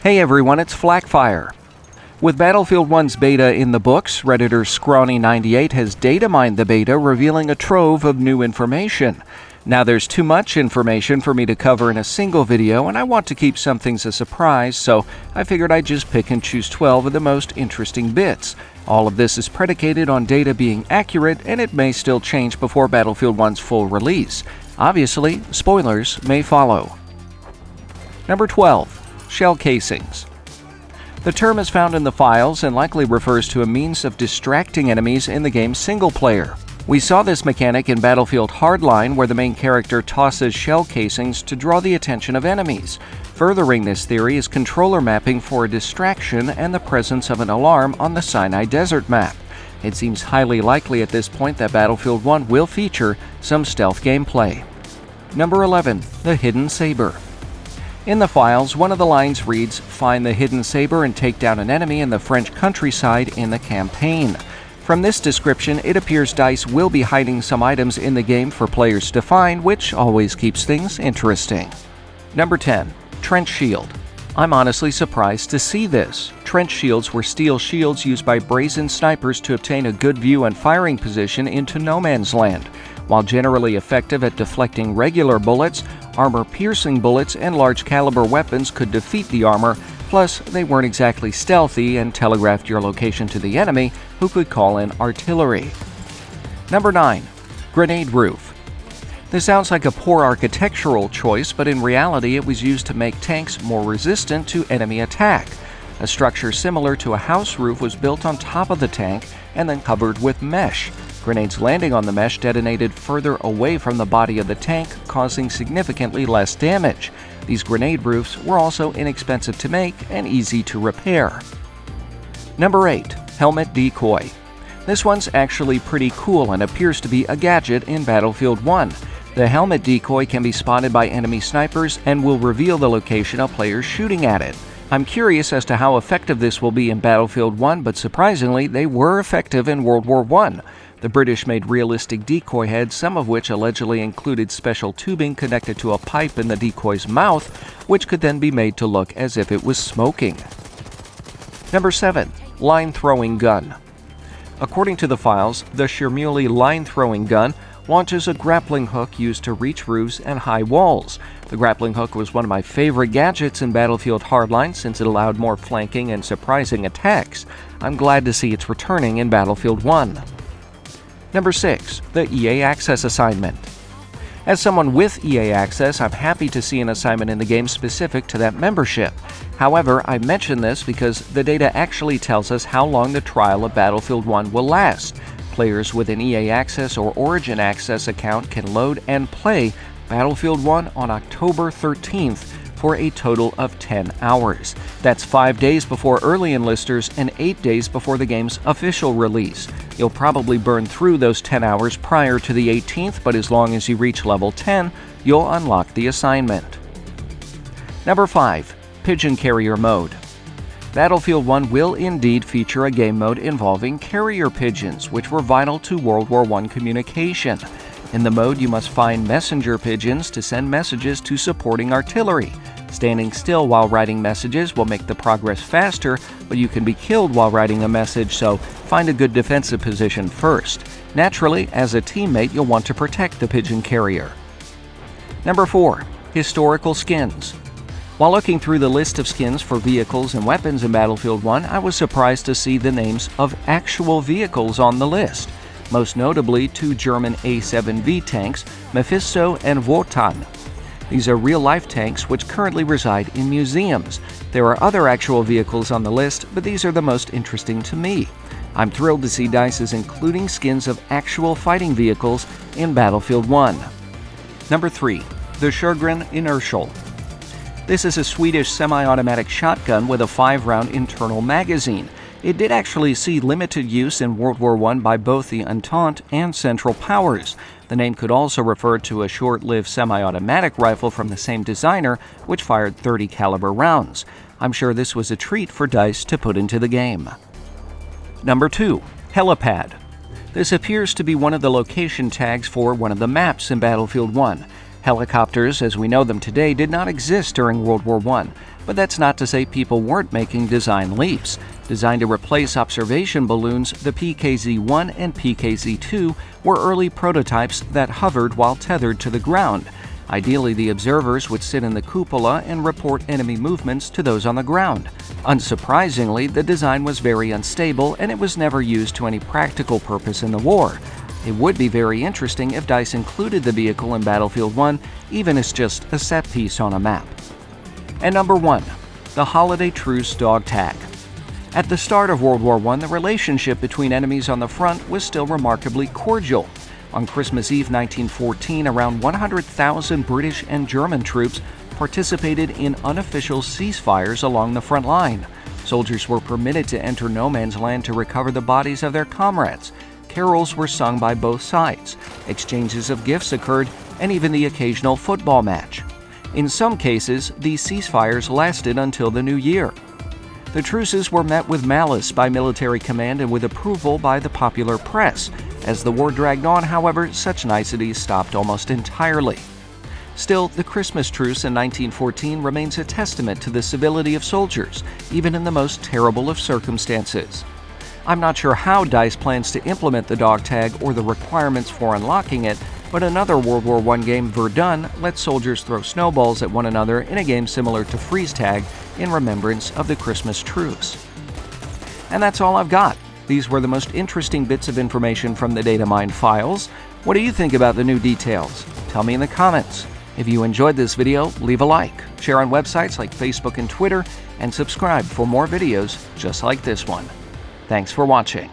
Hey everyone, it's Flakfire. With Battlefield 1's beta in the books, Redditor Scrawny98 has datamined the beta, revealing a trove of new information. Now there's too much information for me to cover in a single video, and I want to keep some things a surprise, so I figured I'd just pick and choose 12 of the most interesting bits. All of this is predicated on data being accurate, and it may still change before Battlefield 1's full release. Obviously, spoilers may follow. Number 12. Shell casings. The term is found in the files and likely refers to a means of distracting enemies in the game's single player. We saw this mechanic in Battlefield Hardline, where the main character tosses shell casings to draw the attention of enemies. Furthering this theory is controller mapping for a distraction and the presence of an alarm on the Sinai Desert map. It seems highly likely at this point that Battlefield 1 will feature some stealth gameplay. Number 11. The Hidden Saber. In the files, one of the lines reads, "Find the Hidden Saber and take down an enemy in the French countryside in the campaign." From this description, it appears DICE will be hiding some items in the game for players to find, which always keeps things interesting. Number 10. Trench Shield. I'm honestly surprised to see this. Trench shields were steel shields used by brazen snipers to obtain a good view and firing position into no man's land. While generally effective at deflecting regular bullets, armor-piercing bullets and large-caliber weapons could defeat the armor, plus they weren't exactly stealthy and telegraphed your location to the enemy, who could call in artillery. Number 9. Grenade Roof. This sounds like a poor architectural choice, but in reality it was used to make tanks more resistant to enemy attack. A structure similar to a house roof was built on top of the tank and then covered with mesh. Grenades landing on the mesh detonated further away from the body of the tank, causing significantly less damage. These grenade roofs were also inexpensive to make and easy to repair. Number 8. Helmet Decoy. This one's actually pretty cool and appears to be a gadget in Battlefield 1. The Helmet Decoy can be spotted by enemy snipers and will reveal the location of players shooting at it. I'm curious as to how effective this will be in Battlefield 1, but surprisingly, they were effective in World War I. The British made realistic decoy heads, some of which allegedly included special tubing connected to a pipe in the decoy's mouth, which could then be made to look as if it was smoking. Number 7. Line Throwing Gun. According to the files, the Shermuley line throwing gun launches a grappling hook used to reach roofs and high walls. The grappling hook was one of my favorite gadgets in Battlefield Hardline since it allowed more flanking and surprising attacks. I'm glad to see it's returning in Battlefield 1. Number 6. The EA Access Assignment. As someone with EA Access, I'm happy to see an assignment in the game specific to that membership. However, I mention this because the data actually tells us how long the trial of Battlefield 1 will last. Players with an EA Access or Origin Access account can load and play Battlefield 1 on October 13th for a total of 10 hours. That's 5 days before early enlisters and 8 days before the game's official release. You'll probably burn through those 10 hours prior to the 18th, but as long as you reach level 10, you'll unlock the assignment. Number 5. Pigeon Carrier Mode. Battlefield 1 will indeed feature a game mode involving carrier pigeons, which were vital to World War I communication. In the mode, you must find messenger pigeons to send messages to supporting artillery. Standing still while writing messages will make the progress faster, but you can be killed while writing a message, so find a good defensive position first. Naturally, as a teammate, you'll want to protect the pigeon carrier. Number 4. Historical Skins. While looking through the list of skins for vehicles and weapons in Battlefield 1, I was surprised to see the names of actual vehicles on the list. Most notably, 2 German A7V tanks, Mephisto and Wotan. These are real-life tanks which currently reside in museums. There are other actual vehicles on the list, but these are the most interesting to me. I'm thrilled to see DICE is including skins of actual fighting vehicles in Battlefield 1. Number 3. The Sjögren Inertial. This is a Swedish semi-automatic shotgun with a 5-round internal magazine. It did actually see limited use in World War I by both the Entente and Central Powers. The name could also refer to a short-lived semi-automatic rifle from the same designer, which fired 30 caliber rounds. I'm sure this was a treat for DICE to put into the game. Number 2. Helipad. This appears to be one of the location tags for one of the maps in Battlefield 1. Helicopters, as we know them today, did not exist during World War I, but that's not to say people weren't making design leaps. Designed to replace observation balloons, the PKZ-1 and PKZ-2 were early prototypes that hovered while tethered to the ground. Ideally, the observers would sit in the cupola and report enemy movements to those on the ground. Unsurprisingly, the design was very unstable and it was never used to any practical purpose in the war. It would be very interesting if DICE included the vehicle in Battlefield 1, even as just a set piece on a map. And number 1. The Holiday Truce Dog Tag. At the start of World War I, the relationship between enemies on the front was still remarkably cordial. On Christmas Eve 1914, around 100,000 British and German troops participated in unofficial ceasefires along the front line. Soldiers were permitted to enter no man's land to recover the bodies of their comrades. Carols were sung by both sides. Exchanges of gifts occurred, and even the occasional football match. In some cases, these ceasefires lasted until the new year. The truces were met with malice by military command and with approval by the popular press. As the war dragged on, however, such niceties stopped almost entirely. Still, the Christmas truce in 1914 remains a testament to the civility of soldiers, even in the most terrible of circumstances. I'm not sure how DICE plans to implement the dog tag or the requirements for unlocking it, but another World War I game, Verdun, lets soldiers throw snowballs at one another in a game similar to freeze tag in remembrance of the Christmas truce. And that's all I've got. These were the most interesting bits of information from the Datamine files. What do you think about the new details? Tell me in the comments. If you enjoyed this video, leave a like, share on websites like Facebook and Twitter, and subscribe for more videos just like this one. Thanks for watching.